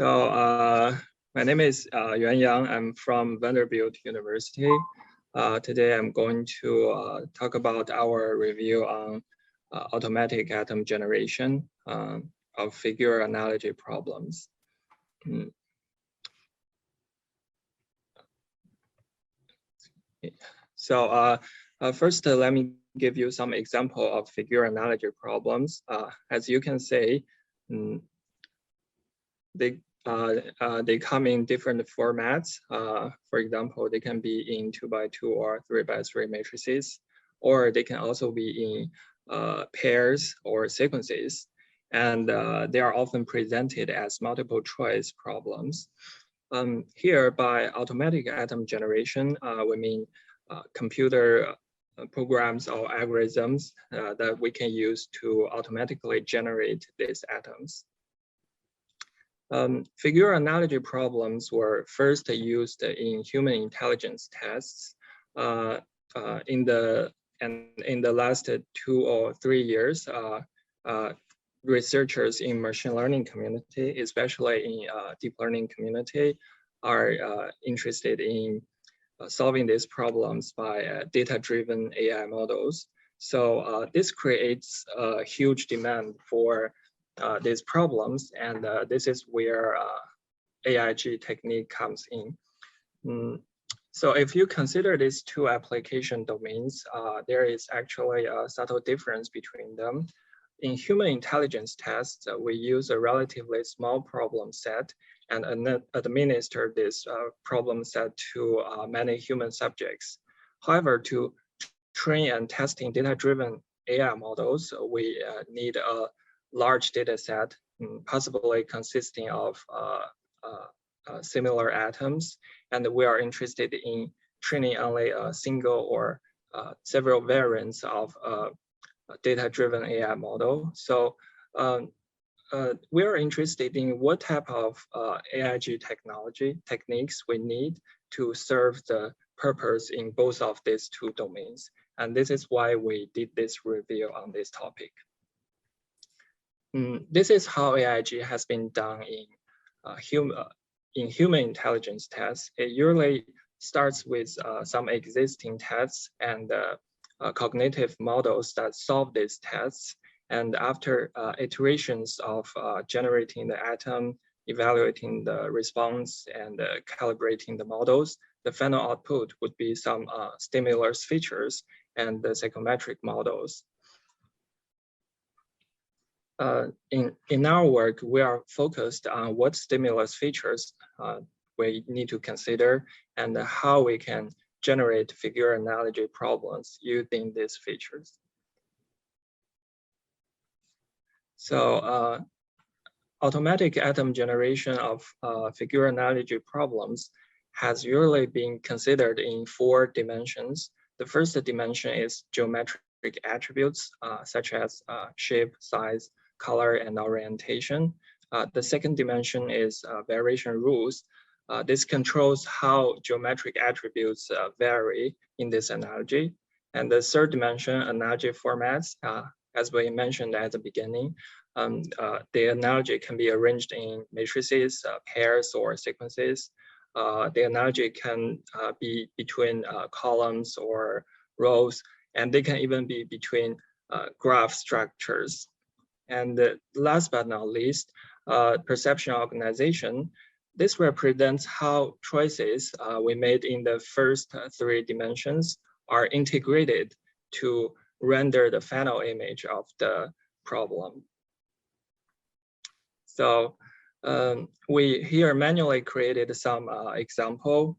My name is Yuan Yang. I'm from Vanderbilt University. Today I'm going to talk about our review on automatic atom generation of figure analogy problems. First, let me give you some example of figure analogy problems. As you can see, they come in different formats. For example, they can be in 2x2 or 3x3 matrices, or they can also be in pairs or sequences. And they are often presented as multiple choice problems. Here, by automatic atom generation, we mean computer programs or algorithms that we can use to automatically generate these atoms. Figure analogy problems were first used in human intelligence tests. In the last 2 or 3 years, researchers in machine learning community, especially in deep learning community, are interested in solving these problems by data-driven AI models. So this creates a huge demand for these problems, and this is where AIG technique comes in. So if you consider these two application domains, there is actually a subtle difference between them. In human intelligence tests, we use a relatively small problem set and administer this problem set to many human subjects. However, to train and testing data-driven AI models, we need a large data set, possibly consisting of similar atoms, and we are interested in training only a single or several variants of data-driven AI model. So we are interested in what type of AIG techniques we need to serve the purpose in both of these two domains. And this is why we did this review on this topic. This is how AIG has been done in human intelligence tests. It usually starts with some existing tests and cognitive models that solve these tests. And after iterations of generating the atom, evaluating the response, and calibrating the models, the final output would be some stimulus features and the psychometric models. In our work, we are focused on what stimulus features we need to consider and how we can generate figure analogy problems using these features. So automatic atom generation of figure analogy problems has usually been considered in 4 dimensions. The first dimension is geometric attributes, such as shape, size, color, and orientation. The second dimension is variation rules. This controls how geometric attributes vary in this analogy. And the third dimension, analogy formats, as we mentioned at the beginning, the analogy can be arranged in matrices, pairs, or sequences. The analogy can be between columns or rows, and they can even be between graph structures. And last but not least, perception organization. This represents how choices we made in the first 3 dimensions are integrated to render the final image of the problem. So we here manually created some example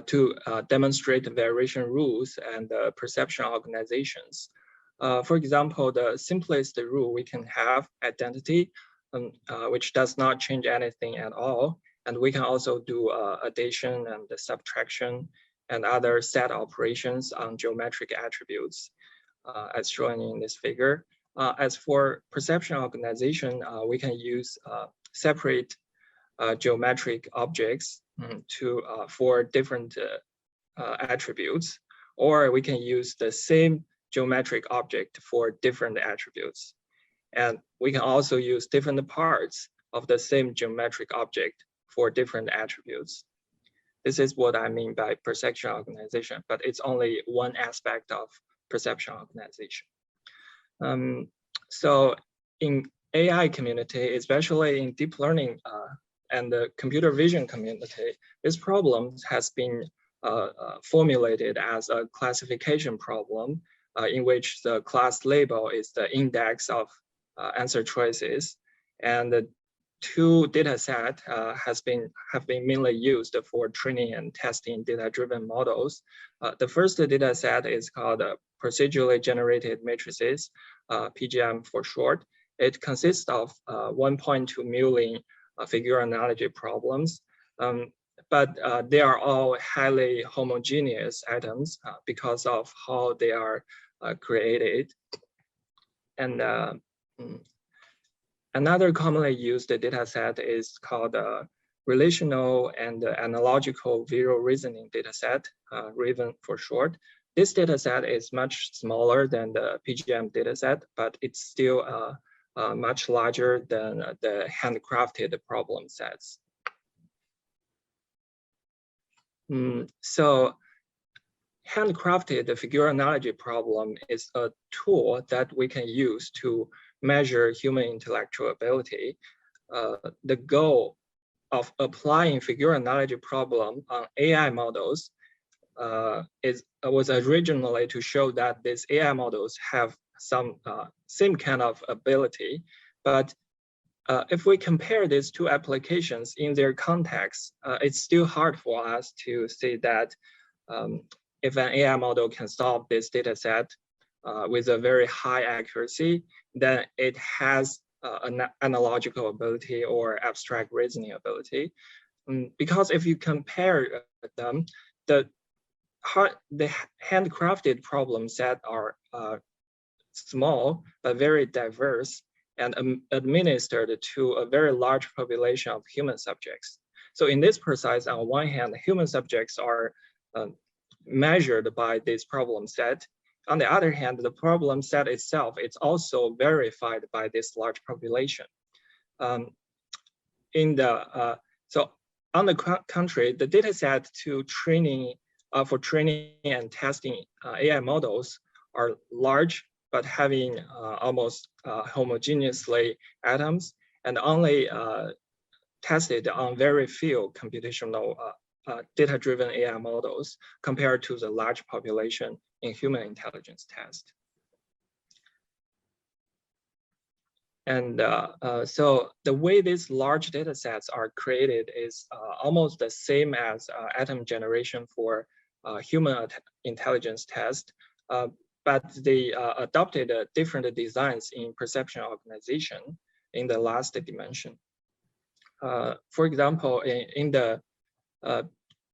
to demonstrate the variation rules and perception organizations. For example, the simplest rule we can have identity, which does not change anything at all. And we can also do addition and subtraction and other set operations on geometric attributes, as shown in this figure. As for perception organization, we can use separate geometric objects for different attributes, or we can use the same geometric object for different attributes. And we can also use different parts of the same geometric object for different attributes. This is what I mean by perception organization, but it's only one aspect of perception organization. So in AI community, especially in deep learning and the computer vision community, this problem has been formulated as a classification problem in which the class label is the index of answer choices, and the two data set have been mainly used for training and testing data-driven models. The first data set is called procedurally generated matrices, PGM for short. It consists of 1.2 million figure analogy problems, but they are all highly homogeneous items because of how they are created. And another commonly used data set is called relational and analogical visual reasoning data set, RAVEN for short. This data set is much smaller than the PGM data set, but it's still much larger than the handcrafted problem sets. So handcrafted figure analogy problem is a tool that we can use to measure human intellectual ability. The goal of applying figure analogy problem on AI models was originally to show that these AI models have some same kind of ability, but if we compare these two applications in their context, it's still hard for us to say that if an AI model can solve this data set with a very high accuracy, then it has an analogical ability or abstract reasoning ability. Because if you compare them, the handcrafted problem set are small but very diverse and administered to a very large population of human subjects. So in this precise, on one hand, human subjects are measured by this problem set. On the other hand, the problem set itself is also verified by this large population. So on the contrary, the data set to training for training and testing AI models are large, but having almost homogeneously atoms, and only tested on very few computational data-driven AI models compared to the large population in human intelligence test. And so the way these large data sets are created is almost the same as atom generation for human intelligence test, but they adopted different designs in perception organization in the last dimension. For example, in the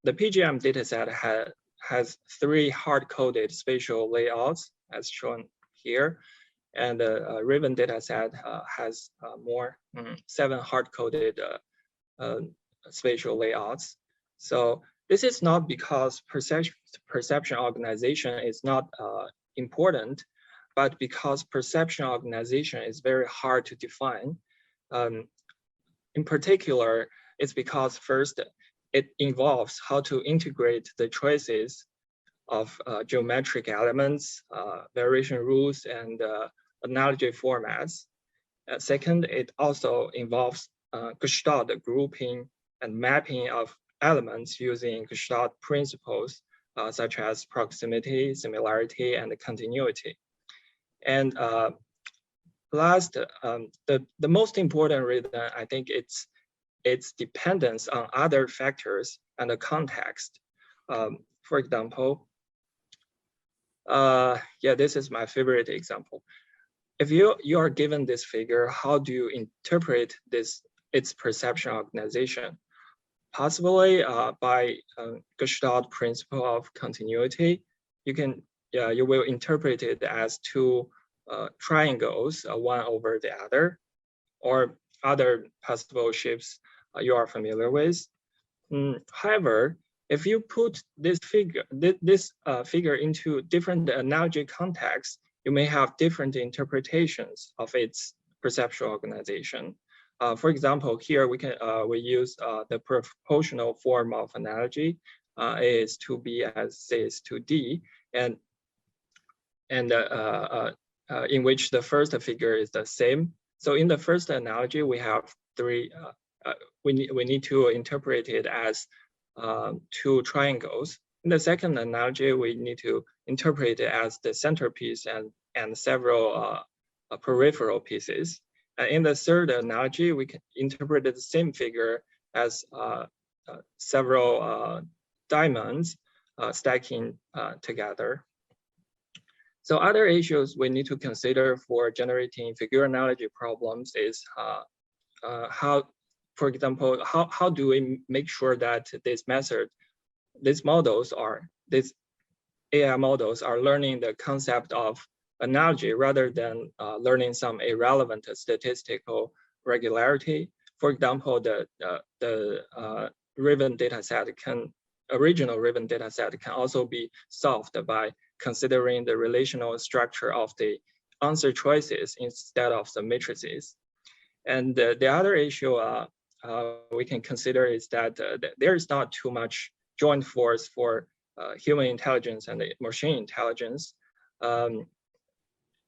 PGM dataset has 3 hard-coded spatial layouts as shown here, and the RAVEN dataset has more 7 hard-coded spatial layouts. So this is not because perception organization is not important, but because perception organization is very hard to define. In particular, it's because first, it involves how to integrate the choices of geometric elements, variation rules, and analogy formats. Second, it also involves Gestalt grouping and mapping of elements using Gestalt principles, such as proximity, similarity, and continuity. And last, the most important reason, I think it's dependence on other factors and the context. For example, yeah, this is my favorite example. If you are given this figure, how do you interpret its perception organization? Possibly by Gestalt principle of continuity, you will interpret it as 2 triangles, one over the other, or other possible shapes you are familiar with. However, if you put this figure into different analogy contexts, you may have different interpretations of its perceptual organization. For example, here we use the proportional form of analogy. A is to B as C is to D, and in which the first figure is the same. So in the first analogy, we have three. We need to interpret it as two triangles. In the second analogy, we need to interpret it as the centerpiece and several peripheral pieces. In the third analogy, we can interpret the same figure as several diamonds stacking together. So other issues we need to consider for generating figure analogy problems is how, for example, how do we make sure that these AI models are learning the concept of analogy rather than learning some irrelevant statistical regularity. For example, the Raven dataset original Raven dataset can also be solved by considering the relational structure of the answer choices instead of the matrices. And the other issue we can consider is that there is not too much joint force for human intelligence and machine intelligence.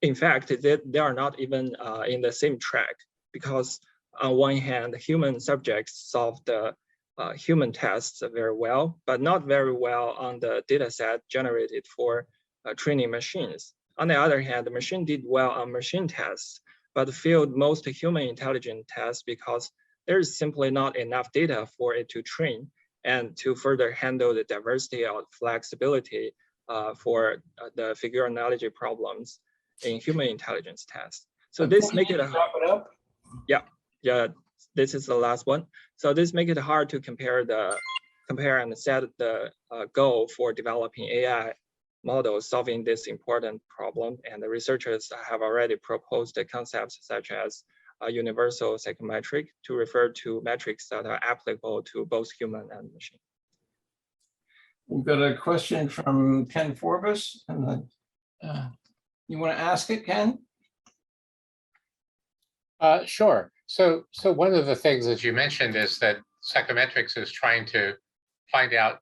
In fact, they are not even in the same track, because on one hand, human subjects solve the human tests very well, but not very well on the data set generated for training machines. On the other hand, the machine did well on machine tests, but failed most human intelligent tests because there is simply not enough data for it to train and to further handle the diversity or flexibility for the figure analogy problems in human intelligence tests. So this makes it wrap it up. Yeah, this is the last one. So this makes it hard to compare and set the goal for developing AI models solving this important problem. And the researchers have already proposed the concepts such as universal psychometric to refer to metrics that are applicable to both human and machine. We've got a question from Ken Forbes, and you want to ask it, Ken? Sure. So one of the things that you mentioned is that psychometrics is trying to find out,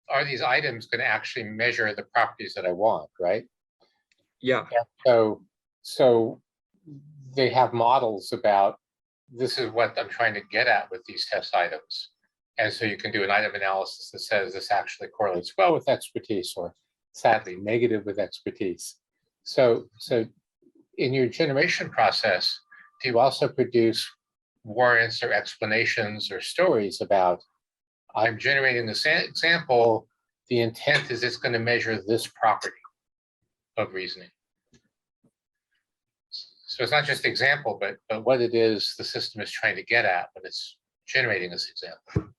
are these items going to actually measure the properties that I want, right? Yeah. And so they have models about, this is what I'm trying to get at with these test items. And so you can do an item analysis that says this actually correlates well with expertise, or sadly negative with expertise. So in your generation process, do you also produce warrants or explanations or stories about, I'm generating this example, the intent is it's going to measure this property of reasoning? So it's not just example, but what it is the system is trying to get at when it's generating this example.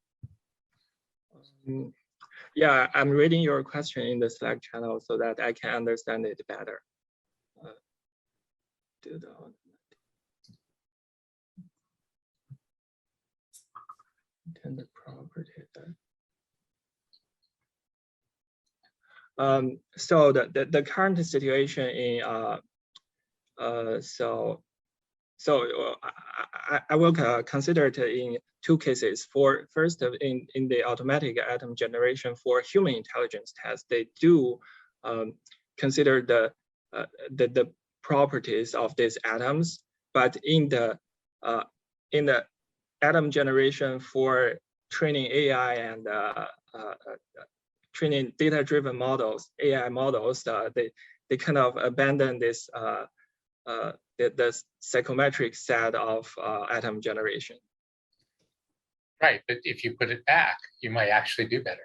Yeah, I'm reading your question in the Slack channel so that I can understand it better. Intended property. So the current situation in I will consider it in two cases. First, in the automatic atom generation for human intelligence tests, they do consider the properties of these atoms, but in the atom generation for training AI and training data-driven models, AI models, they kind of abandon this the psychometric set of atom generation. Right, but if you put it back, you might actually do better.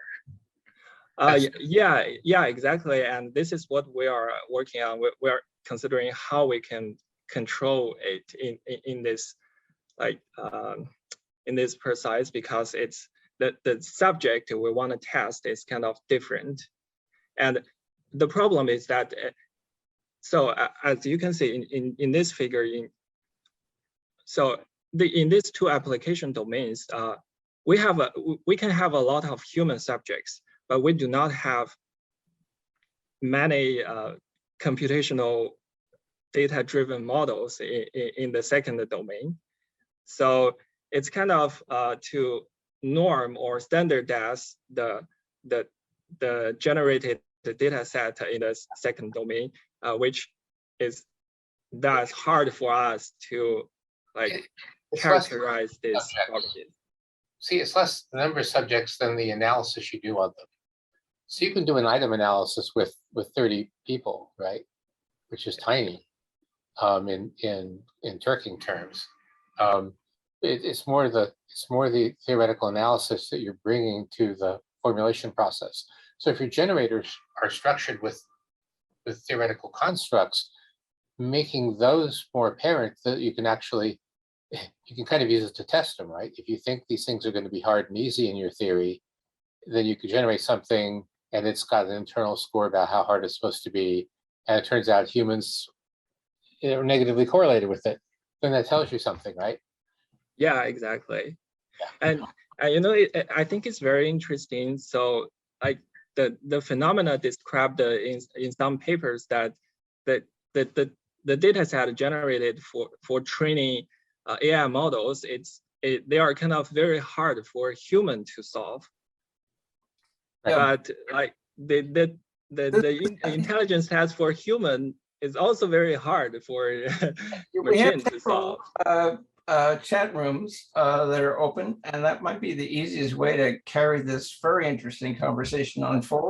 Yeah, exactly. And this is what we are working on. We're considering how we can control it in this, like in this precise, because it's the subject we want to test is kind of different. And the problem is that, so as you can see in this figure, in these two application domains, we can have a lot of human subjects, but we do not have many computational data-driven models in the second domain. So it's kind of to norm or standardize the generated data set in the second domain, which is that's hard for us to like characterize this properties. See, it's less the number of subjects than the analysis you do on them. So you can do an item analysis with 30 people, right? Which is tiny in Turking terms. It's more the theoretical analysis that you're bringing to the formulation process. So if your generators are structured with theoretical constructs, making those more apparent that you can actually, you can kind of use it to test them, right? If you think these things are going to be hard and easy in your theory, then you could generate something and it's got an internal score about how hard it's supposed to be. And it turns out humans are negatively correlated with it. Then that tells you something, right? Yeah, exactly. Yeah. And you know, I think it's very interesting. So like the phenomena described in some papers that the data set generated for training AI models, they are kind of very hard for human to solve. Yeah. But like the intelligence test for human is also very hard for machine to solve. Chat rooms that are open, and that might be the easiest way to carry this very interesting conversation on forward.